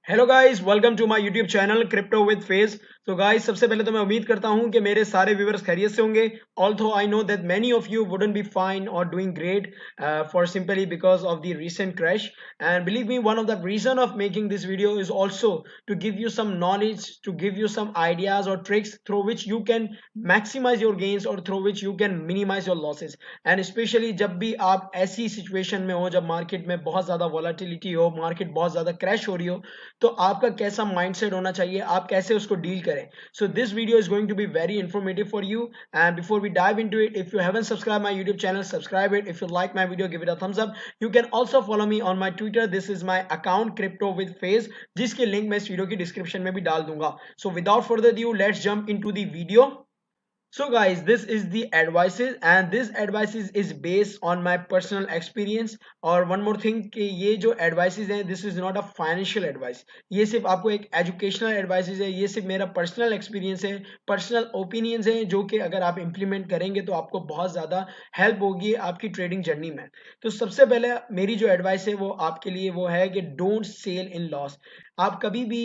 Hello guys, welcome to my YouTube channel crypto with Faiz. तो guys, सबसे पहले तो मैं उम्मीद करता हूं कि मेरे सारे व्यूअर्स खैरियत से होंगे। Although I know that many of you wouldn't be fine और doing great for simply because of the recent crash, and believe me, one of the reason of making this video is also to give you some knowledge, to give you some ideas or tricks through which you can maximize your gains or through which you can minimize your losses। And specially जब भी आप ऐसी situation में हो, जब market में बहुत ज़्यादा वॉलेटिलिटी हो, मार्केट बहुत ज़्यादा क्रैश हो रही हो, तो आपका कैसा माइंडसेट होना चाहिए, आप कैसे उसको डील करें। So this video is going to be very informative for you. And before we dive into it, if you haven't subscribe my YouTube channel, subscribe it. If you like my video, give it a thumbs up. You can also follow me on my Twitter, this is my account crypto with Faiz, जिसकी link मैं इस video की description में भी डाल दूंगा। So without further due, let's jump into the video. So guys, this is the advices and this advices is based on my personal experience। और one more thing कि ये जो advices हैं, this is not a financial advice। ये सिर्फ आपको एक educational advices है, ये सिर्फ मेरा personal experience है, personal opinions है, जो कि अगर आप implement करेंगे तो आपको बहुत ज़्यादा help होगी आपकी trading journey में। तो सबसे पहले मेरी जो advice है वो आपके लिए वो है कि don't sell in loss। आप कभी भी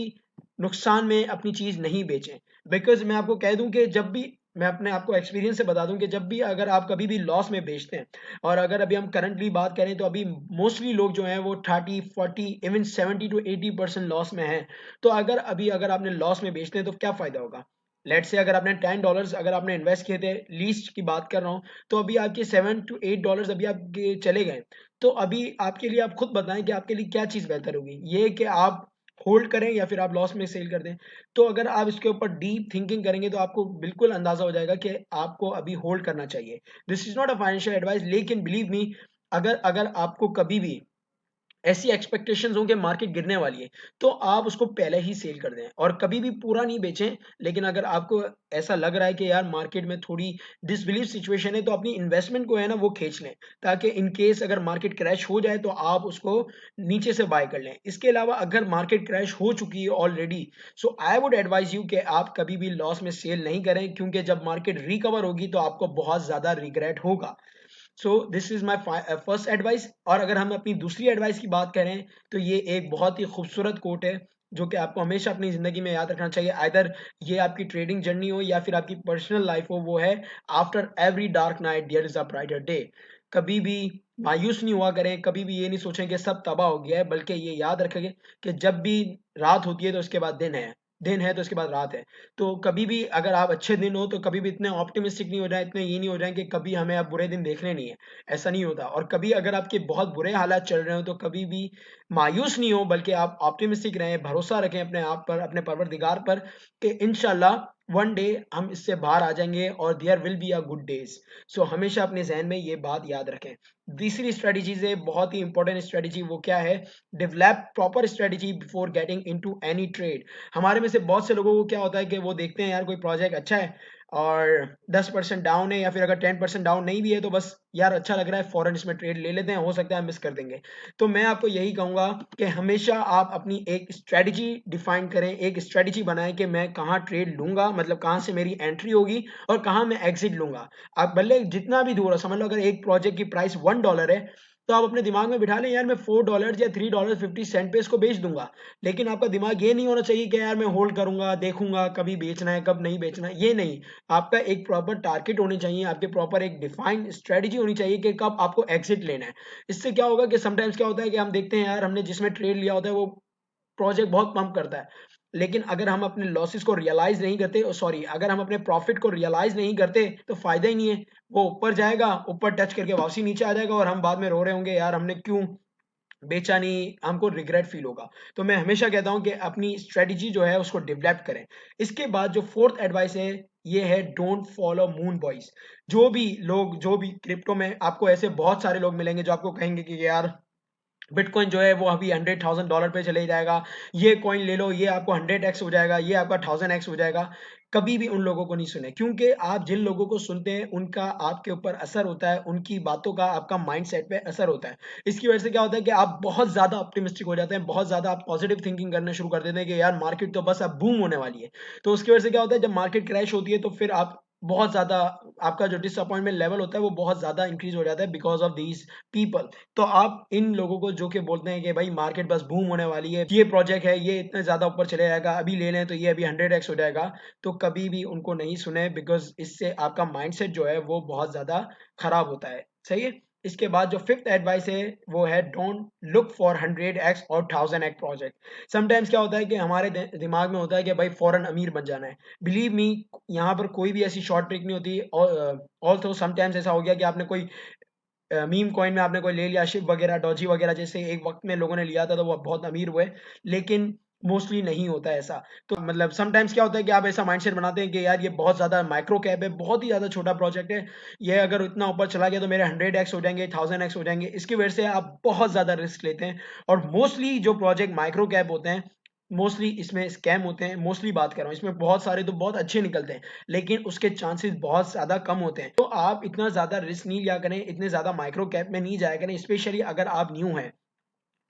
नुकसान में अपनी चीज़ नहीं बेचें। बिकॉज मैं आपको कह दूं कि जब भी, मैं अपने आपको एक्सपीरियंस से बता दूं कि जब भी अगर आप कभी भी लॉस में बेचते हैं, और अगर अभी हम करंटली बात करें तो अभी मोस्टली लोग जो हैं वो 30 40 इवन 70 to 80% लॉस में हैं। तो अगर आपने लॉस में बेचते हैं तो क्या फ़ायदा होगा। लेट से अगर आपने $10 अगर आपने इन्वेस्ट किए थे, लीस्ट की बात कर रहा हूँ, तो अभी आपके $7 to $8 अभी आपके चले गए। तो अभी आपके लिए, आप खुद बताएं कि आपके लिए क्या चीज़ बेहतर होगी, ये कि आप होल्ड करें या फिर आप लॉस में सेल कर दें। तो अगर आप इसके ऊपर डीप थिंकिंग करेंगे तो आपको बिल्कुल अंदाजा हो जाएगा कि आपको अभी होल्ड करना चाहिए। This is not a financial advice, लेकिन बिलीव मी, अगर अगर आपको कभी भी ऐसी एक्सपेक्टेशंस हो कि मार्केट गिरने वाली है, तो आप उसको पहले ही सेल कर दें और कभी भी पूरा नहीं बेचें। लेकिन अगर आपको ऐसा लग रहा है कि यार मार्केट में थोड़ी डिसबिलीव सिचुएशन है, तो अपनी इन्वेस्टमेंट को है ना वो खींच लें, ताकि इन केस अगर मार्केट क्रैश हो जाए तो आप उसको नीचे से बाय कर लें। इसके अलावा अगर मार्केट क्रैश हो चुकी है already, so I would advise you कि आप कभी भी लॉस में सेल नहीं करें, क्योंकि जब मार्केट रिकवर होगी तो आपको बहुत ज़्यादा रिग्रेट होगा। So this is my first advice. और अगर हम अपनी दूसरी एडवाइस की बात करें, तो ये एक बहुत ही खूबसूरत कोट है जो कि आपको हमेशा अपनी ज़िंदगी में याद रखना चाहिए। आइदर ये आपकी ट्रेडिंग जर्नी हो या फिर आपकी पर्सनल लाइफ हो, वो है, after every dark night there is a brighter day. कभी भी मायूस नहीं हुआ करें, कभी भी ये नहीं सोचें कि सब तबाह हो गया है, बल्कि ये याद रखें कि जब भी रात होती है तो उसके बाद दिन है, दिन है तो उसके बाद रात है। तो कभी भी अगर आप अच्छे दिन हो तो कभी भी इतने ऑप्टिमिस्टिक नहीं हो जाए, इतने ये नहीं हो जाए कि कभी हमें अब बुरे दिन देखने नहीं है। ऐसा नहीं होता। और कभी अगर आपके बहुत बुरे हालात चल रहे हो तो कभी भी मायूस नहीं हो, बल्कि आप ऑप्टिमिस्टिक रहें, भरोसा रखें अपने आप पर, अपने परवरदिगार पर, कि इंशाल्लाह वन डे हम इससे बाहर आ जाएंगे और there will be a good days. So हमेशा अपने जहन में ये बात याद रखें। तीसरी स्ट्रेटजी से बहुत ही इंपॉर्टेंट स्ट्रेटजी, वो क्या है, develop proper strategy before getting into any trade. हमारे में से बहुत से लोगों को क्या होता है कि वो देखते हैं यार कोई प्रोजेक्ट अच्छा है और 10% डाउन है, या फिर अगर 10% डाउन नहीं भी है तो बस यार अच्छा लग रहा है, फॉरन इसमें ट्रेड ले लेते हैं, हो सकता है मिस कर देंगे। तो मैं आपको यही कहूंगा कि हमेशा आप अपनी एक स्ट्रेटजी डिफाइन करें, एक स्ट्रेटजी बनाएं कि मैं कहाँ ट्रेड लूंगा, मतलब कहाँ से मेरी एंट्री होगी और कहाँ मैं एग्जिट लूंगा। आप भले जितना भी दूर हो, समझ लो अगर एक प्रोजेक्ट की प्राइस $1 है, तो आप अपने दिमाग में बिठा लें यार मैं $4 या $3.50 पे इसको बेच दूंगा। लेकिन आपका दिमाग ये नहीं होना चाहिए कि यार मैं होल्ड करूंगा, देखूंगा कभी बेचना है कब नहीं बेचना है, ये नहीं। आपका एक प्रॉपर टारगेट होनी चाहिए, आपके प्रॉपर एक डिफाइंड स्ट्रेटजी होनी चाहिए कि कब आपको एग्जिट लेना है। इससे क्या होगा कि समटाइम्स क्या होता है कि हम देखते हैं यार हमने जिसमें ट्रेड लिया होता है वो प्रोजेक्ट बहुत पंप करता है, लेकिन अगर हम अपने लॉसेस को रियलाइज नहीं करते, सॉरी, अगर हम अपने प्रॉफिट को रियलाइज नहीं करते तो फायदा ही नहीं है। वो ऊपर जाएगा, ऊपर टच करके वापसी नीचे आ जाएगा और हम बाद में रो रहे होंगे यार हमने क्यों बेचा नहीं, हमको रिग्रेट फील होगा। तो मैं हमेशा कहता हूं कि अपनी स्ट्रेटजी जो है उसको डेवलप करें। इसके बाद जो फोर्थ एडवाइस है, ये है डोंट फॉलो मून बॉयज। जो भी क्रिप्टो में आपको ऐसे बहुत सारे लोग मिलेंगे जो आपको कहेंगे कि यार बिटकॉइन जो है वो अभी $100,000 पे चले जाएगा, ये कॉइन ले लो, ये आपको 100x हो जाएगा, ये आपका 1000x हो जाएगा। कभी भी उन लोगों को नहीं सुने, क्योंकि आप जिन लोगों को सुनते हैं उनका आपके ऊपर असर होता है, उनकी बातों का आपका माइंडसेट पे असर होता है। इसकी वजह से क्या होता है कि आप बहुत ज़्यादा ऑप्टिमिस्टिक हो जाते हैं, बहुत ज़्यादा आप पॉजिटिव थिंकिंग करना शुरू कर देते हैं कि यार मार्केट तो बस अब बूम होने वाली है। तो उसकी वजह से क्या होता है, जब मार्केट क्रैश होती है तो फिर आप बहुत ज़्यादा आपका जो डिसअपॉइंटमेंट लेवल होता है वो बहुत ज़्यादा इंक्रीज हो जाता है बिकॉज ऑफ दीज पीपल। तो आप इन लोगों को जो कि बोलते हैं कि भाई मार्केट बस बूम होने वाली है, ये प्रोजेक्ट है, ये इतना ज़्यादा ऊपर चले जाएगा, अभी ले लें तो ये अभी 100x हो जाएगा, तो कभी भी उनको नहीं सुने बिकॉज इससे आपका माइंडसेट जो है वो बहुत ज़्यादा खराब होता है। सही है। इसके बाद जो फिफ्थ एडवाइस है वो है डोंट लुक फॉर 100x और 1000x प्रोजेक्ट। समटाइम्स क्या होता है कि हमारे दिमाग में होता है कि भाई फौरन अमीर बन जाना है। बिलीव मी, यहाँ पर कोई भी ऐसी शॉर्ट ट्रिक नहीं होती। ऑल्सो समटाइम्स ऐसा हो गया कि आपने कोई मीम कॉइन में आपने कोई ले लिया, शिप वगैरह, डॉजी वगैरह, जैसे एक वक्त में लोगों ने लिया था तो वो बहुत अमीर हुए, लेकिन मोस्टली नहीं होता है ऐसा। तो मतलब समटाइम्स क्या होता है कि आप ऐसा माइंडसेट बनाते हैं कि यार ये बहुत ज़्यादा माइक्रो कैप है, बहुत ही ज़्यादा छोटा प्रोजेक्ट है, ये अगर इतना ऊपर चला गया तो मेरे 100x हो जाएंगे, 1000x हो जाएंगे। इसकी वजह से आप बहुत ज़्यादा रिस्क लेते हैं। और मोस्टली जो प्रोजेक्ट माइक्रो कैप होते हैं, मोस्टली इसमें स्कैम होते हैं। मोस्टली बात कर रहा हूँ, इसमें बहुत सारे तो बहुत अच्छे निकलते हैं, लेकिन उसके चांसेस बहुत ज़्यादा कम होते हैं। तो आप इतना ज़्यादा रिस्क नहीं लिया करें, इतने ज़्यादा माइक्रो कैप में नहीं जाया करें, स्पेशली अगर आप न्यू हैं।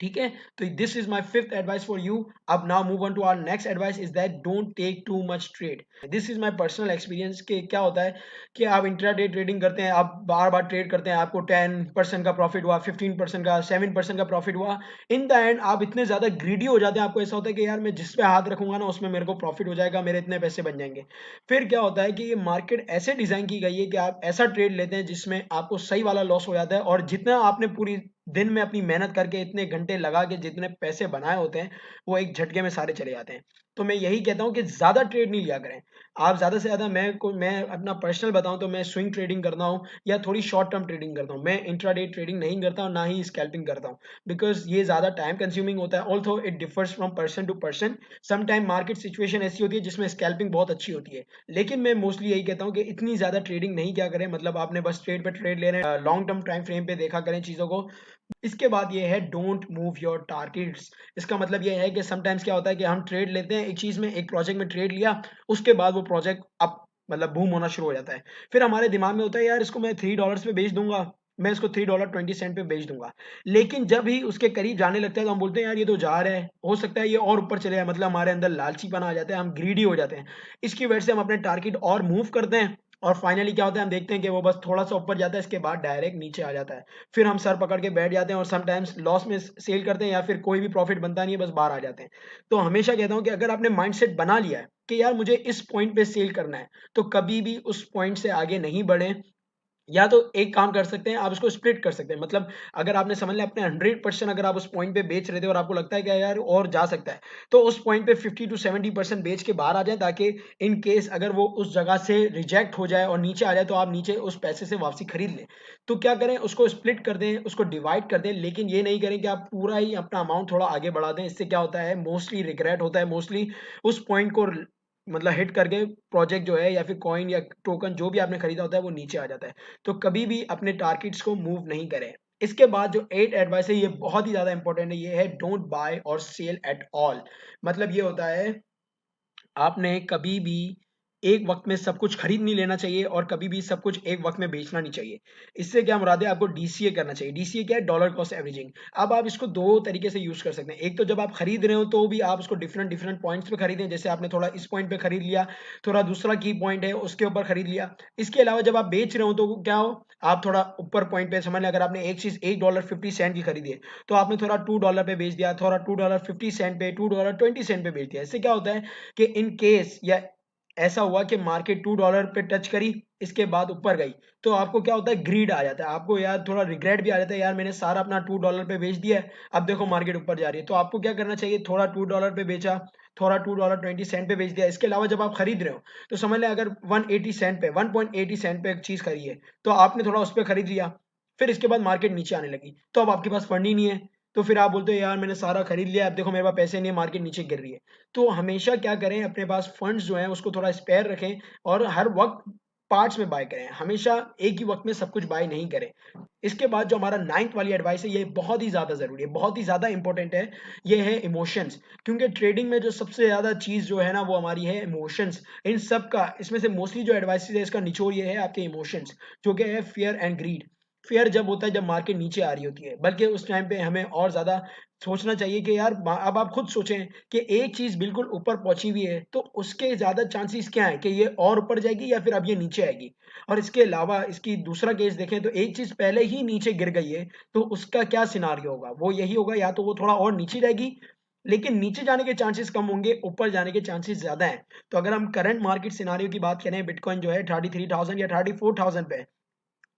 ठीक है। तो this is my fifth advice for you. अब now move on to our next advice is that don't take too much trade. This is my personal experience कि क्या होता है कि आप इंट्राडे ट्रेडिंग करते हैं, आप बार बार ट्रेड करते हैं, आपको 10% का प्रॉफिट हुआ, 15% का, 7% का प्रॉफिट हुआ। इन द एंड आप इतने ज्यादा ग्रीडी हो जाते हैं, आपको ऐसा होता है कि यार मैं जिस पे हाथ रखूंगा ना उसमें मेरे को प्रॉफिट हो जाएगा, मेरे इतने पैसे बन जाएंगे। फिर क्या होता है कि ये मार्केट ऐसे डिजाइन की गई है कि आप ऐसा ट्रेड लेते हैं जिसमें आपको सही वाला लॉस हो जाता है, और जितना आपने पूरी दिन में अपनी मेहनत करके इतने घंटे लगा के जितने पैसे बनाए होते हैं वो एक झटके में सारे चले जाते हैं। तो मैं यही कहता हूँ कि ज्यादा ट्रेड नहीं लिया करें। आप ज्यादा से ज्यादा, मैं अपना पर्सनल बताऊं तो मैं स्विंग ट्रेडिंग करता हूँ या थोड़ी शॉर्ट टर्म ट्रेडिंग करता हूँ। मैं इंट्राडे ट्रेडिंग नहीं करता हूँ, ना ही स्कैल्पिंग करता हूँ, बिकॉज ये ज्यादा टाइम कंज्यूमिंग होता है। Also it differs from person to person. Some time market situation ऐसी होती है जिसमें स्कैल्पिंग बहुत अच्छी होती है, लेकिन मैं मोस्टली यही कहता हूँ कि इतनी ज्यादा ट्रेडिंग नहीं क्या करें। मतलब आपने बस ट्रेड पे ट्रेड ले रहे हैं, लॉन्ग टर्म टाइम फ्रेम पे देखा करें चीजों को। इसके बाद ये है डोंट मूव योर टारगेट्स। इसका मतलब ये है कि समटाइम्स क्या होता है कि हम ट्रेड लेते हैं एक चीज में, एक प्रोजेक्ट में ट्रेड लिया, उसके बाद वो प्रोजेक्ट अप मतलब बूम होना शुरू हो जाता है। फिर हमारे दिमाग में होता है यार इसको मैं $3 पे बेच दूंगा, मैं इसको $3.20 पे बेच दूंगा। लेकिन जब ही उसके करीब जाने लगता है तो हम बोलते हैं यार ये तो जा रहा है, हो सकता है ये और ऊपर चले जाए। मतलब हमारे अंदर लालचीपन आ जाता है, हम ग्रीडी हो जाते हैं। इसकी वजह से हम अपने टारगेट और मूव करते हैं, और फाइनली क्या होता है हम देखते हैं कि वो बस थोड़ा सा ऊपर जाता है, इसके बाद डायरेक्ट नीचे आ जाता है। फिर हम सर पकड़ के बैठ जाते हैं और समटाइम्स लॉस में सेल करते हैं, या फिर कोई भी प्रॉफिट बनता नहीं है, बस बाहर आ जाते हैं। तो हमेशा कहता हूं कि अगर आपने माइंडसेट बना लिया है कि यार मुझे इस पॉइंट पे सेल करना है, तो कभी भी उस पॉइंट से आगे नहीं बढ़े। या तो एक काम कर सकते हैं, आप इसको स्प्लिट कर सकते हैं। मतलब अगर आपने समझ लिया अपने 100% अगर आप उस पॉइंट पे बेच रहे थे और आपको लगता है कि यार और जा सकता है, तो उस पॉइंट पे 50 to 70% बेच के बाहर आ जाए, ताकि इन केस अगर वो उस जगह से रिजेक्ट हो जाए और नीचे आ जाए तो आप नीचे उस पैसे से वापसी खरीद लें। तो क्या करें, उसको स्प्लिट कर दें, उसको डिवाइड कर दें, लेकिन ये नहीं करें कि आप पूरा ही अपना अमाउंट थोड़ा आगे बढ़ा दें। इससे क्या होता है, मोस्टली रिग्रेट होता है, मोस्टली उस पॉइंट को मतलब हिट करके प्रोजेक्ट जो है या फिर कॉइन या टोकन जो भी आपने खरीदा होता है वो नीचे आ जाता है। तो कभी भी अपने टारगेट्स को मूव नहीं करें। इसके बाद जो एट एडवाइस है ये बहुत ही ज्यादा इंपॉर्टेंट है, ये है डोंट बाय और सेल एट ऑल। मतलब ये होता है आपने कभी भी एक वक्त में सब कुछ खरीद नहीं लेना चाहिए, और कभी भी सब कुछ एक वक्त में बेचना नहीं चाहिए। इससे क्या मुराद है, आपको डीसीए करना चाहिए। डीसीए क्या है, डॉलर कॉस्ट एवरेजिंग। अब आप इसको दो तरीके से यूज कर सकते हैं। एक तो जब आप खरीद रहे हो तो भी आप उसको डिफरेंट डिफरेंट पॉइंट्स पे खरीदें, जैसे आपने थोड़ा इस पॉइंट पे खरीद लिया, थोड़ा दूसरा की पॉइंट है उसके ऊपर खरीद लिया। इसके अलावा जब आप बेच रहे हो तो क्या हो, आप थोड़ा ऊपर पॉइंट पे समझ लें, अगर आपने एक चीज $1.50 की खरीदी है, तो आपने थोड़ा $2 पे बेच दिया, थोड़ा $2.50 पे, $2.20 पे बेच दिया। इससे क्या होता है कि इन केस या ऐसा हुआ कि मार्केट $2 पे टच करी, इसके बाद ऊपर गई, तो आपको क्या होता है, ग्रीड आ जाता है। आपको यार थोड़ा रिग्रेट भी आ जाता है, यार मैंने सारा अपना $2 पे बेच दिया है, अब देखो मार्केट ऊपर जा रही है। तो आपको क्या करना चाहिए, थोड़ा $2 पे बेचा, थोड़ा $2.20 पे बेच दिया। इसके अलावा जब आप खरीद रहे हो तो समझ लें अगर 180 सेंट पे, 1.80 सेंट पे एक चीज खरीदी है, तो आपने थोड़ा उस पर खरीद लिया। फिर इसके बाद मार्केट नीचे आने लगी, तो अब आपके पास फंड ही नहीं है। तो फिर आप बोलते हो यार मैंने सारा खरीद लिया, अब देखो मेरे पास पैसे नहीं है, मार्केट नीचे गिर रही है। तो हमेशा क्या करें, अपने पास फंड्स जो हैं उसको थोड़ा स्पेयर रखें, और हर वक्त पार्ट्स में बाय करें। हमेशा एक ही वक्त में सब कुछ बाय नहीं करें। इसके बाद जो हमारा नाइन्थ वाली एडवाइस है, ये बहुत ही ज्यादा जरूरी है, बहुत ही ज्यादा इंपॉर्टेंट है। ये है इमोशंस। क्योंकि ट्रेडिंग में जो सबसे ज्यादा चीज जो है ना वो हमारी है इमोशंस। इन सब का, इसमें से मोस्टली जो एडवाइस है इसका निचोड़ ये है आपके इमोशंस, जो कि है फियर एंड ग्रीड। फेयर जब होता है जब मार्केट नीचे आ रही होती है, बल्कि उस टाइम पे हमें और ज़्यादा सोचना चाहिए कि यार अब आप खुद सोचें कि एक चीज़ बिल्कुल ऊपर पहुंची हुई है तो उसके ज़्यादा चांसेस क्या है कि ये और ऊपर जाएगी या फिर अब ये नीचे आएगी। और इसके अलावा इसकी दूसरा केस देखें तो एक चीज़ पहले ही नीचे गिर गई है तो उसका क्या सिनारियो होगा, वो यही होगा या तो वो थोड़ा और नीचे जाएगी, लेकिन नीचे जाने के चांसेस कम होंगे, ऊपर जाने के चांसेस ज़्यादा हैं। तो अगर हम करंट मार्केट सिनारियो की बात करें, बिटकॉइन जो है 33,000 या 34,000 पे है,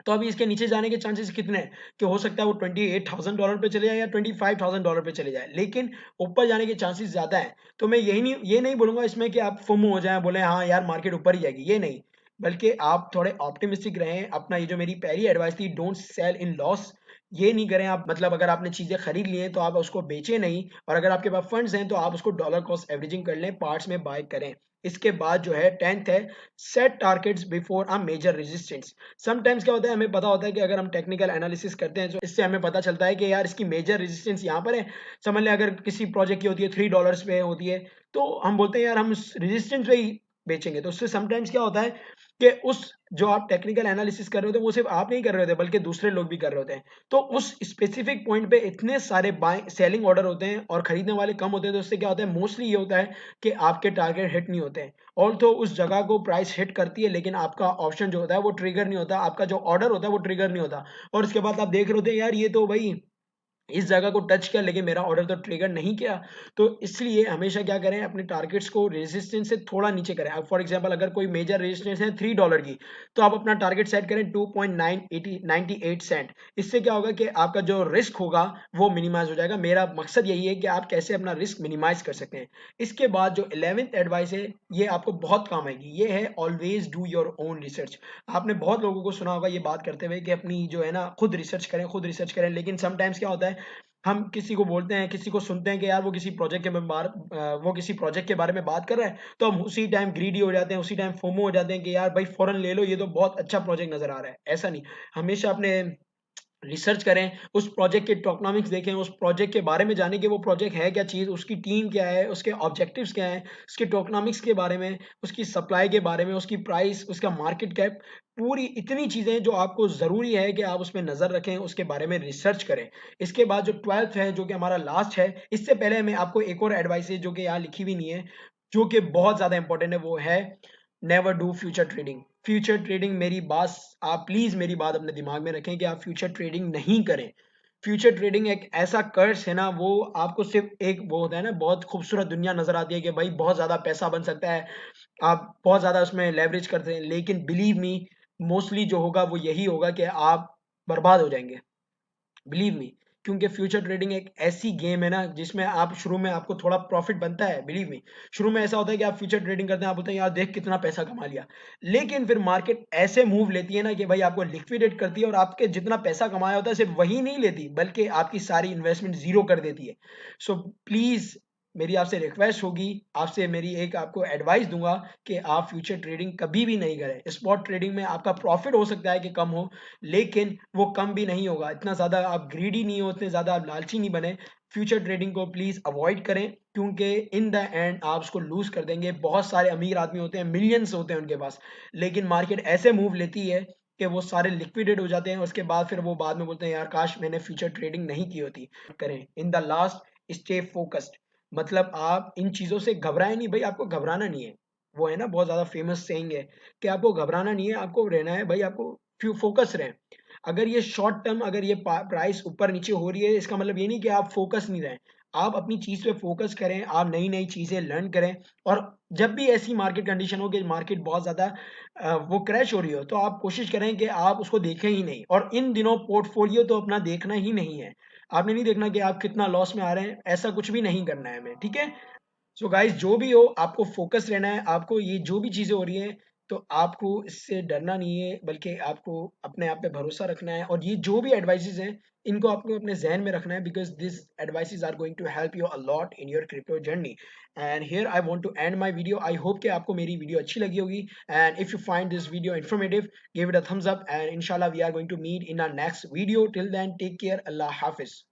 तो अभी इसके नीचे जाने के चांसेस कितने हैं कि हो सकता है वो $28,000 पे चले जाए या $25,000 पे चले जाए, लेकिन ऊपर जाने के चांसेस ज़्यादा हैं। तो मैं ये नहीं बोलूँगा इसमें कि आप फोमो हो जाएँ, बोले हाँ यार मार्केट ऊपर ही जाएगी, ये नहीं। बल्कि आप थोड़े ऑप्टिमिस्टिक रहें, अपना ये जो मेरी पहली एडवाइस थी, डोंट सेल इन लॉस, ये नहीं करें आप। मतलब अगर आपने चीज़ें खरीद ली हैं तो आप उसको बेचें नहीं, और अगर आपके पास फंड्स हैं तो आप उसको डॉलर कॉस्ट एवरेजिंग कर लें, पार्ट्स में बाय करें। इसके बाद जो है 10th है, set targets before a major resistance. Sometimes क्या होता है, हमें पता होता है कि अगर हम टेक्निकल एनालिसिस करते हैं तो इससे हमें पता चलता है कि यार इसकी मेजर रेजिस्टेंस यहाँ पर है। समझ लें अगर किसी प्रोजेक्ट की होती है $3 पे होती है, तो हम बोलते हैं यार हम रेजिस्टेंस पे ही बेचेंगे। तो उससे समटाइम्स क्या होता है कि उस जो आप टेक्निकल एनालिसिस कर रहे होते हैं वो सिर्फ आप नहीं कर रहे होते बल्कि दूसरे लोग भी कर रहे होते हैं। तो उस स्पेसिफिक पॉइंट पे इतने सारे बाय सेलिंग ऑर्डर होते हैं और खरीदने वाले कम होते हैं, तो उससे क्या होता है, मोस्टली ये होता है कि आपके टारगेट हिट नहीं होते हैं। ऑल तो उस जगह को प्राइस हिट करती है, लेकिन आपका ऑप्शन जो होता है वो ट्रिगर नहीं होता, आपका जो ऑर्डर होता है वो ट्रिगर नहीं होता। और उसके बाद आप देख रहे होते हैं यार ये तो भाई इस जगह को टच किया लेकिन मेरा ऑर्डर तो ट्रिगर नहीं किया। तो इसलिए हमेशा क्या करें, अपने टारगेट्स को रेजिस्टेंस से थोड़ा नीचे करें। अब फॉर एग्जांपल अगर कोई मेजर रेजिस्टेंस है $3 की, तो आप अपना टारगेट सेट करें 2.98 सेंट। इससे क्या होगा कि आपका जो रिस्क होगा वो मिनिमाइज हो जाएगा। मेरा मकसद यही है कि आप कैसे अपना रिस्क मिनिमाइज कर सकते हैं। इसके बाद जो 11th एडवाइस है, ये आपको बहुत काम आएगी, ये है always do your own research. आपने बहुत लोगों को सुना होगा ये बात करते हुए कि अपनी जो है ना खुद रिसर्च करें, खुद रिसर्च करें। लेकिन समटाइम्स क्या होता है, हम किसी को बोलते हैं, किसी को सुनते हैं कि यार वो किसी प्रोजेक्ट के बारे में बात कर रहा है, तो हम उसी टाइम ग्रीडी हो जाते हैं, उसी टाइम फोमो हो जाते हैं कि यार भाई फौरन ले लो, ये तो बहुत अच्छा प्रोजेक्ट नजर आ रहा है। ऐसा नहीं, हमेशा अपने रिसर्च करें, उस प्रोजेक्ट के टोकनॉमिक्स देखें, उस प्रोजेक्ट के बारे में जानें कि वो प्रोजेक्ट है क्या चीज़, उसकी टीम क्या है, उसके ऑब्जेक्टिव्स क्या हैं, उसके टोकनॉमिक्स के बारे में, उसकी सप्लाई के बारे में, उसकी प्राइस, उसका मार्केट कैप, पूरी इतनी चीज़ें जो आपको ज़रूरी है कि आप उसमें नज़र रखें, उसके बारे में रिसर्च करें। इसके बाद जो 12th है, जो कि हमारा लास्ट है, इससे पहले मैं आपको एक और एडवाइस है जो कि यहाँ लिखी हुई नहीं है, जो कि बहुत ज़्यादा इंपॉर्टेंट है, वो है never do future trading. Future trading, मेरी बात, आप प्लीज मेरी बात अपने दिमाग में रखें कि आप फ्यूचर ट्रेडिंग नहीं करें। फ्यूचर ट्रेडिंग एक ऐसा कर्स है ना, वो आपको सिर्फ एक वो होता है ना, बहुत खूबसूरत दुनिया नजर आती है कि भाई बहुत ज्यादा पैसा बन सकता है, आप बहुत ज्यादा उसमें लेवरेज करते हैं, लेकिन बिलीव मी, मोस्टली जो होगा वो यही होगा कि आप बर्बाद हो जाएंगे। बिलीव मी, क्योंकि फ्यूचर ट्रेडिंग एक ऐसी गेम है ना जिसमें आप शुरू में आपको थोड़ा प्रॉफिट बनता है। बिलीव मी, शुरू में ऐसा होता है कि आप फ्यूचर ट्रेडिंग करते हैं, आप बोलते हैं यार देख कितना पैसा कमा लिया, लेकिन फिर मार्केट ऐसे मूव लेती है ना कि भाई आपको लिक्विडेट करती है, और आपके जितना पैसा कमाया होता है सिर्फ वही नहीं लेती बल्कि आपकी सारी इन्वेस्टमेंट जीरो कर देती है। सो प्लीज, मेरी आपसे रिक्वेस्ट होगी, आपसे मेरी एक आपको एडवाइस दूंगा कि आप फ्यूचर ट्रेडिंग कभी भी नहीं करें। स्पॉट ट्रेडिंग में आपका प्रॉफिट हो सकता है कि कम हो, लेकिन वो कम भी नहीं होगा। इतना ज़्यादा आप ग्रीडी नहीं हो, इतने ज़्यादा आप लालची नहीं बने। फ्यूचर ट्रेडिंग को प्लीज़ अवॉइड करें, क्योंकि इन द एंड आप उसको लूज कर देंगे। बहुत सारे अमीर आदमी होते हैं, मिलियंस होते हैं उनके पास, लेकिन मार्केट ऐसे मूव लेती है कि वो सारे लिक्विडेट हो जाते हैं। उसके बाद फिर वो बाद में बोलते हैं यार काश मैंने फ्यूचर ट्रेडिंग नहीं की होती। करें in the last, stay focused. मतलब आप इन चीज़ों से घबराएं नहीं भाई, आपको घबराना नहीं है। वो है ना बहुत ज़्यादा फेमस सेइंग है कि आपको घबराना नहीं है, आपको रहना है भाई, आपको फोकस रहें। अगर ये शॉर्ट टर्म, अगर ये प्राइस ऊपर नीचे हो रही है, इसका मतलब ये नहीं कि आप फोकस नहीं रहें। आप अपनी चीज पे फोकस करें, आप नई नई चीजें लर्न करें। और जब भी ऐसी मार्केट कंडीशन हो कि मार्केट बहुत ज्यादा वो क्रैश हो रही हो, तो आप कोशिश करें कि आप उसको देखें ही नहीं। और इन दिनों पोर्टफोलियो तो अपना देखना ही नहीं है। आपने नहीं देखना कि आप कितना लॉस में आ रहे हैं, ऐसा कुछ भी नहीं करना है हमें, ठीक है। सो गाइस, जो भी हो आपको फोकस रहना है। आपको ये जो भी चीजें हो रही हैं, तो आपको इससे डरना नहीं है, बल्कि आपको अपने आप पे भरोसा रखना है। और ये जो भी एडवाइसेस हैं, इनको आपको अपने जहन में रखना है, because this advices are going to help you a lot in your crypto journey. And here I want to end my video. I hope कि आपको मेरी वीडियो अच्छी लगी होगी। And if you find this video informative, give it a thumbs up, and इंशाल्लाह we are going to meet in our next video. Till then take care, अल्लाह हाफिज।